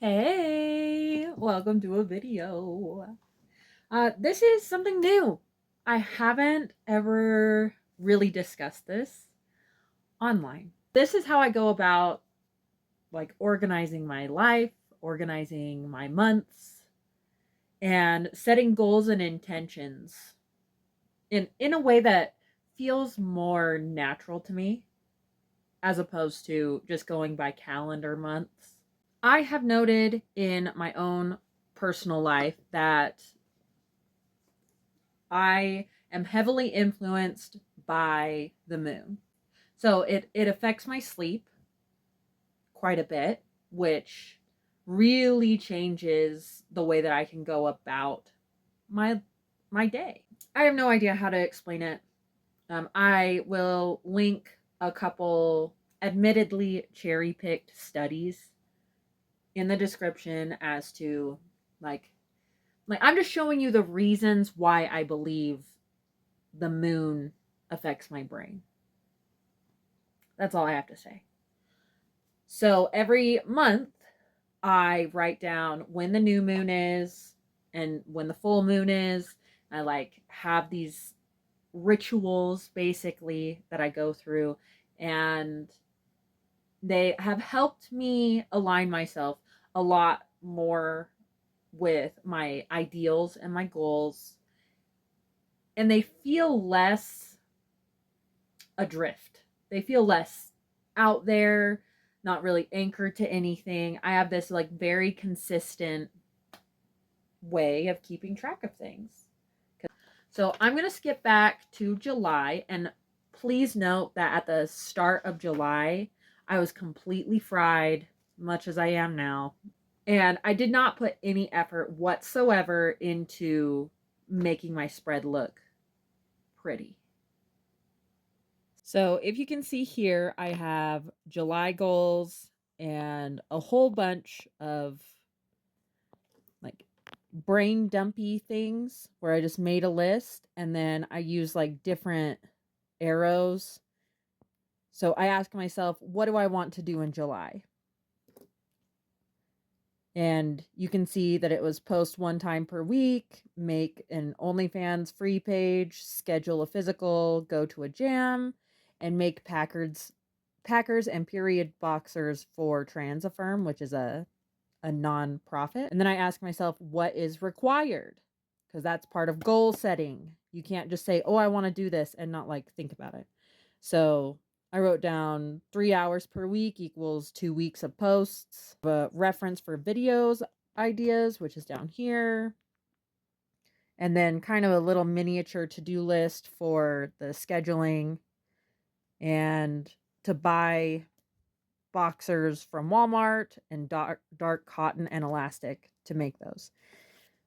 Hey, welcome to a video. This is something new. I haven't ever really discussed this online. This is how I go about like organizing my life, organizing my months, and setting goals and intentions in a way that feels more natural to me as opposed to just going by calendar months. I have noted in my own personal life that I am heavily influenced by the moon. So it affects my sleep quite a bit, which really changes the way that I can go about my my day. I have no idea how to explain it. I will link a couple admittedly cherry-picked studies in the description as to like I'm just showing you the reasons why I believe the moon affects my brain. That's all I have to say. So every month I write down when the new moon is and when the full moon is. I have these rituals basically that I go through, and they have helped me align myself a lot more with my ideals and my goals, and they feel less adrift. They feel less out there, not really anchored to anything. I have this very consistent way of keeping track of things. So I'm going to skip back to July, and please note that at the start of July, I was completely fried, much as I am now. And I did not put any effort whatsoever into making my spread look pretty. So if you can see here, I have July goals and a whole bunch of like brain dumpy things where I just made a list and then I use different arrows. So I ask myself, what do I want to do in July? And you can see that it was post 1 time per week, make an OnlyFans free page, schedule a physical, go to a jam, and make Packers and period boxers for Trans Affirm, which is a non-profit. And then I ask myself, what is required? Because that's part of goal setting. You can't just say, oh, I want to do this and not think about it. So I wrote down 3 hours per week equals 2 weeks of posts. A reference for videos ideas, which is down here. And then kind of a little miniature to-do list for the scheduling and to buy boxers from Walmart and dark cotton and elastic to make those.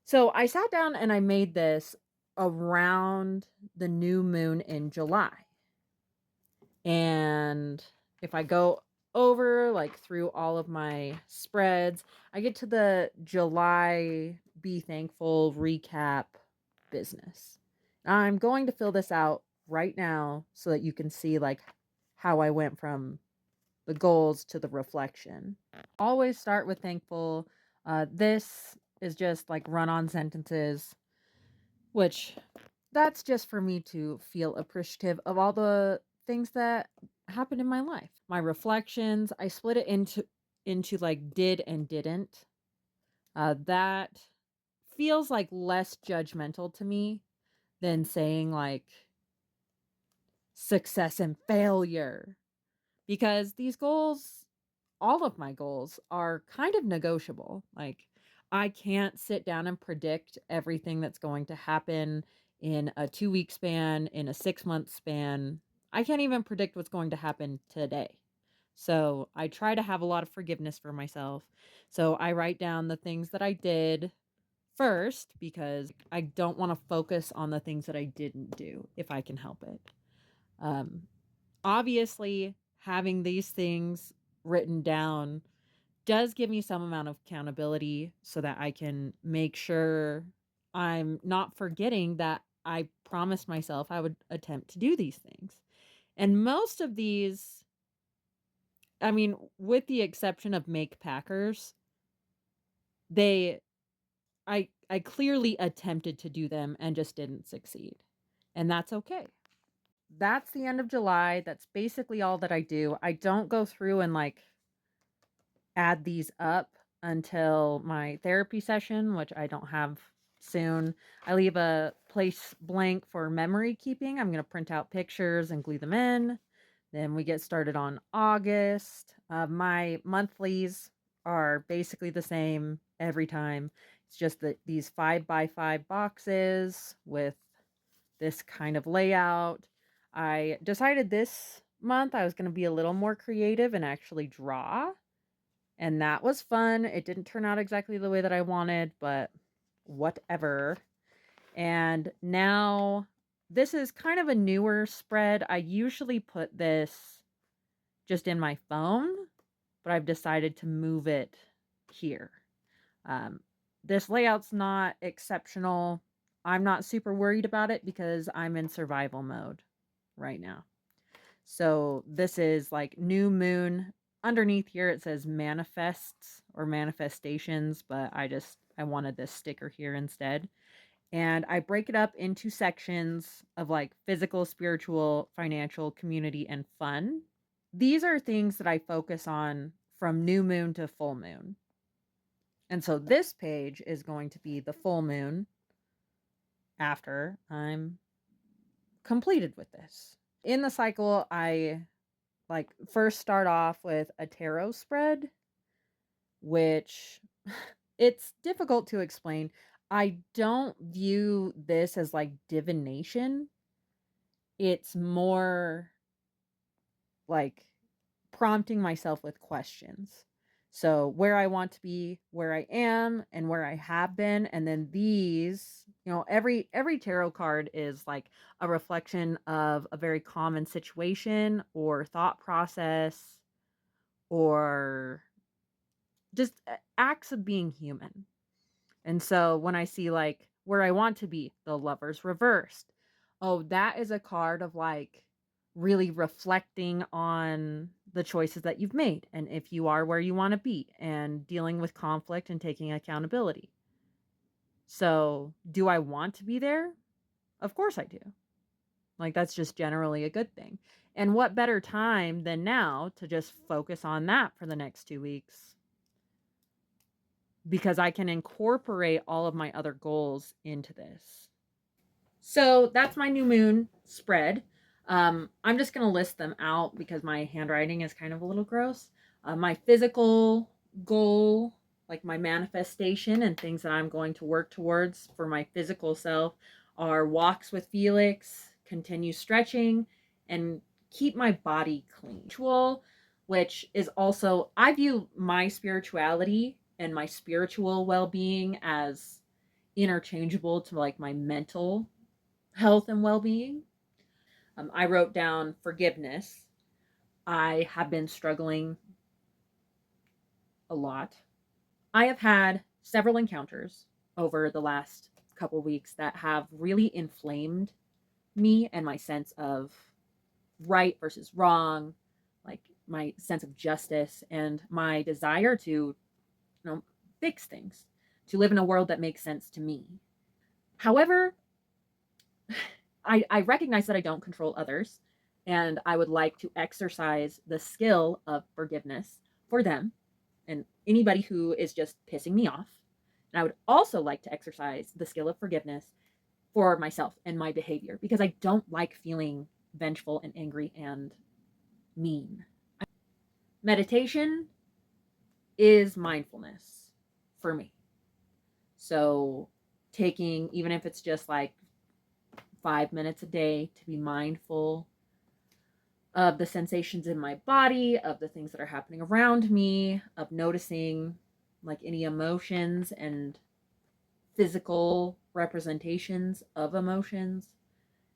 So I sat down and I made this around the new moon in July. And if I go over through all of my spreads, I get to the July Be Thankful recap business. I'm going to fill this out right now so that you can see how I went from the goals to the reflection. Always start with thankful. This is just run-on sentences, which that's just for me to feel appreciative of all the things that happened in my life. My reflections, I split it into did and didn't. That feels less judgmental to me than saying success and failure, because these goals, all of my goals, are kind of negotiable. I can't sit down and predict everything that's going to happen in a 2-week span, in a 6-month span. I can't even predict what's going to happen today. So I try to have a lot of forgiveness for myself. So I write down the things that I did first because I don't want to focus on the things that I didn't do if I can help it. Obviously, having these things written down does give me some amount of accountability so that I can make sure I'm not forgetting that I promised myself I would attempt to do these things. And most of these, I mean, with the exception of make Packers, They I clearly attempted to do them and just didn't succeed. And that's okay. That's the end of July. That's basically all that I do. I don't go through and like add these up until my therapy session, which I don't have soon. I leave a place blank for memory keeping. I'm going to print out pictures and glue them in. Then we get started on August. My monthlies are basically the same every time. It's just that these 5x5 boxes with this kind of layout. I decided this month I was going to be a little more creative and actually draw. And that was fun. It didn't turn out exactly the way that I wanted, but whatever. And now this is kind of a newer spread. I usually put this just in my phone, but I've decided to move it here. Um, this layout's not exceptional. I'm not super worried about it because I'm in survival mode right now. So this is like new moon. Underneath here it says manifests or manifestations, but I wanted this sticker here instead. And I break it up into sections of like physical, spiritual, financial, community, and fun. These are things that I focus on from new moon to full moon. And so this page is going to be the full moon after I'm completed with this. In the cycle, I like first start off with a tarot spread, which it's difficult to explain. I don't view this as like divination. It's more like prompting myself with questions. So where I want to be, where I am, and where I have been, and then these, every tarot card is like a reflection of a very common situation or thought process or just acts of being human. And so when I see like where I want to be, the Lovers reversed. Oh, that is a card of like really reflecting on the choices that you've made and if you are where you want to be and dealing with conflict and taking accountability. So, do I want to be there? Of course I do. Like that's just generally a good thing. And what better time than now to just focus on that for the next 2 weeks? Because I can incorporate all of my other goals into this. So that's my new moon spread. I'm just going to list them out because my handwriting is kind of a little gross. My physical goal, like my manifestation and things that I'm going to work towards for my physical self, are walks with Felix, continue stretching, and keep my body clean. Which is also, I view my spirituality and my spiritual well being as interchangeable to like my mental health and well being. I wrote down forgiveness. I have been struggling a lot. I have had several encounters over the last couple weeks that have really inflamed me and my sense of right versus wrong, like my sense of justice and my desire to, fix things, to live in a world that makes sense to me. However, I recognize that I don't control others, and I would like to exercise the skill of forgiveness for them and anybody who is just pissing me off. And I would also like to exercise the skill of forgiveness for myself and my behavior because I don't like feeling vengeful and angry and mean. Meditation is mindfulness for me. So, taking, even if it's just like 5 minutes a day, to be mindful of the sensations in my body, of the things that are happening around me, of noticing like any emotions and physical representations of emotions,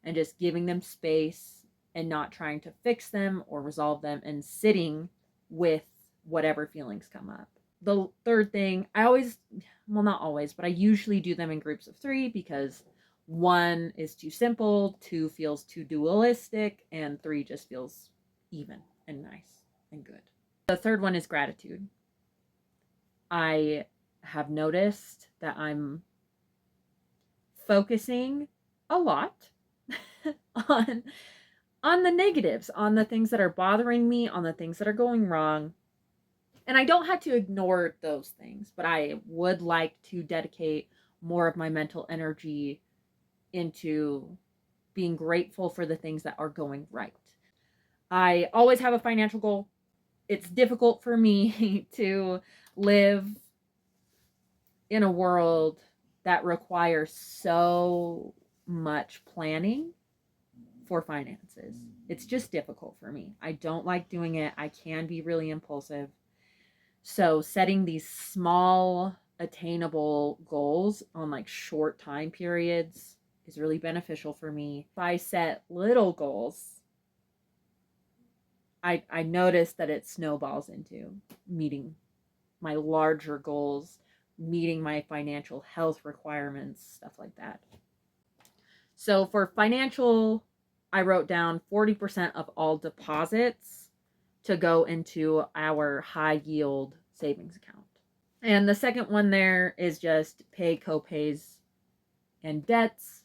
and just giving them space and not trying to fix them or resolve them and sitting with whatever feelings come up. The third thing, not always, but I usually do them in groups of 3 because 1 is too simple, 2 feels too dualistic, and 3 just feels even and nice and good. The third one is gratitude. I have noticed that I'm focusing a lot on on the negatives, on the things that are bothering me, on the things that are going wrong. And I don't have to ignore those things, but I would like to dedicate more of my mental energy into being grateful for the things that are going right. I always have a financial goal. It's difficult for me to live in a world that requires so much planning for finances. It's just difficult for me. I don't like doing it. I can be really impulsive. So setting these small attainable goals on like short time periods is really beneficial for me. If I set little goals, I notice that it snowballs into meeting my larger goals, meeting my financial health requirements, stuff like that. So for financial, I wrote down 40% of all deposits to go into our high yield savings account. And the second one there is just pay copays and debts.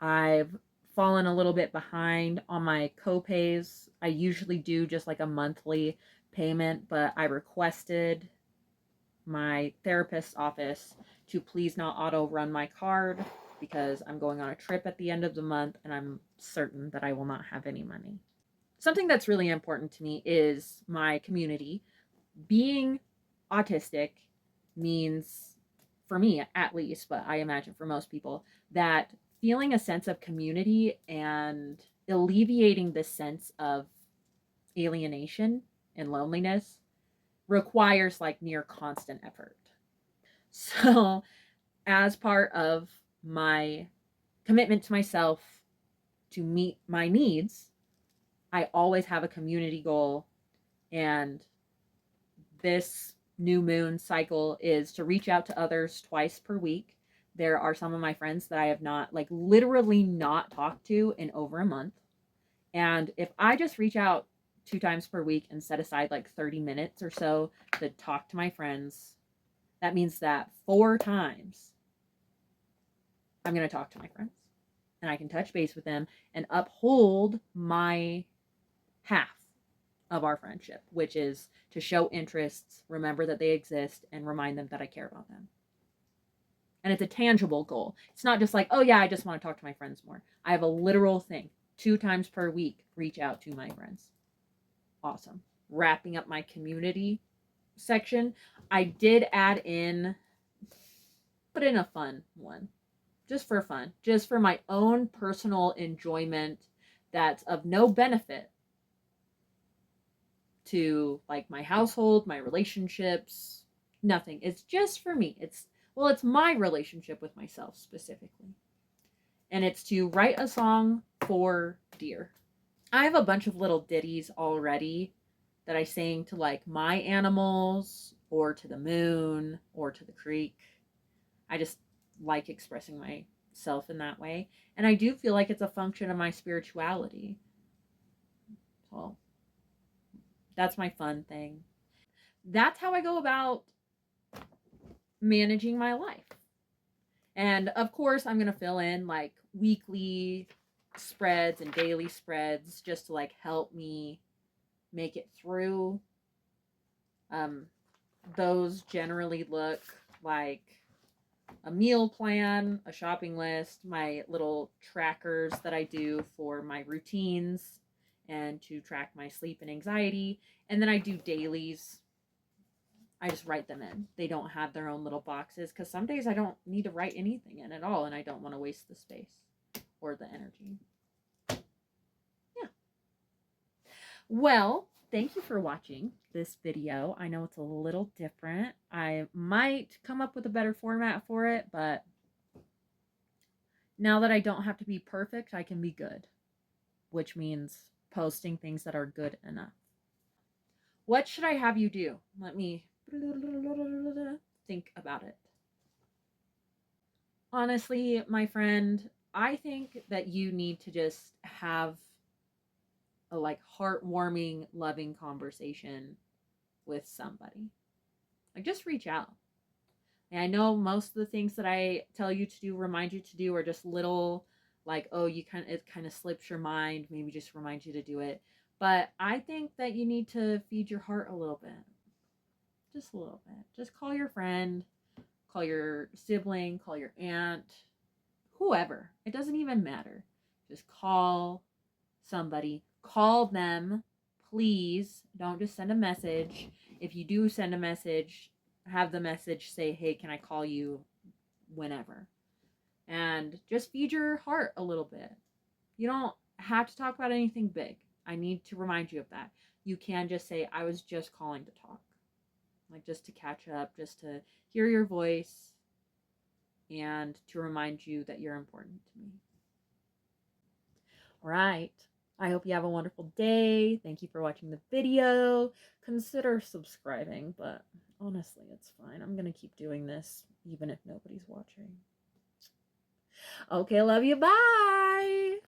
I've fallen a little bit behind on my copays. I usually do just like a monthly payment, but I requested my therapist's office to please not auto run my card because I'm going on a trip at the end of the month and I'm certain that I will not have any money. Something that's really important to me is my community. Being autistic means, for me at least, but I imagine for most people, that feeling a sense of community and alleviating this sense of alienation and loneliness requires like near constant effort. So, as part of my commitment to myself to meet my needs, I always have a community goal. And this new moon cycle is to reach out to others twice per week. There are some of my friends that I have not, like, literally not talked to in over a month. And if I just reach out 2 times per week and set aside like 30 minutes or so to talk to my friends, that means that 4 times I'm going to talk to my friends and I can touch base with them and uphold my half of our friendship, which is to show interests, remember that they exist, and remind them that I care about them. And it's a tangible goal. It's not just like, oh yeah, I just want to talk to my friends more. I have a literal thing. 2 times per week, reach out to my friends. Awesome. Wrapping up my community section, I did add in, put in a fun one. Just for fun. Just for my own personal enjoyment that's of no benefit to like my household, my relationships, nothing. It's just for me. It's my relationship with myself specifically. And it's to write a song for deer. I have a bunch of little ditties already that I sing to like my animals or to the moon or to the creek. I just like expressing myself in that way. And I do feel like it's a function of my spirituality. So that's my fun thing. That's how I go about managing my life. And of course, I'm going to fill in like weekly spreads and daily spreads just to like help me make it through. Those generally look like a meal plan, a shopping list, my little trackers that I do for my routines and to track my sleep and anxiety. And then I do dailies. I just write them in. They don't have their own little boxes because some days I don't need to write anything in at all and I don't want to waste the space or the energy. Yeah. Well, thank you for watching this video. I know it's a little different. I might come up with a better format for it, but now that I don't have to be perfect, I can be good, which means posting things that are good enough. What should I have you do? Let me think about it. Honestly, my friend, I think that you need to just have a like heartwarming, loving conversation with somebody. Like just reach out. And I know most of the things that I tell you to do, remind you to do, are just little, like, oh, it kind of slips your mind, maybe just remind you to do it. But I think that you need to feed your heart a little bit. Just a little bit. Just call your friend, call your sibling, call your aunt, whoever. It doesn't even matter. Just call somebody, call them, please. Don't just send a message. If you do send a message, have the message say, hey, can I call you whenever? And just feed your heart a little bit. You don't have to talk about anything big. I need to remind you of that. You can just say, I was just calling to talk. Like, just to catch up, just to hear your voice, and to remind you that you're important to me. All right. I hope you have a wonderful day. Thank you for watching the video. Consider subscribing, but honestly, it's fine. I'm going to keep doing this even if nobody's watching. Okay, love you. Bye.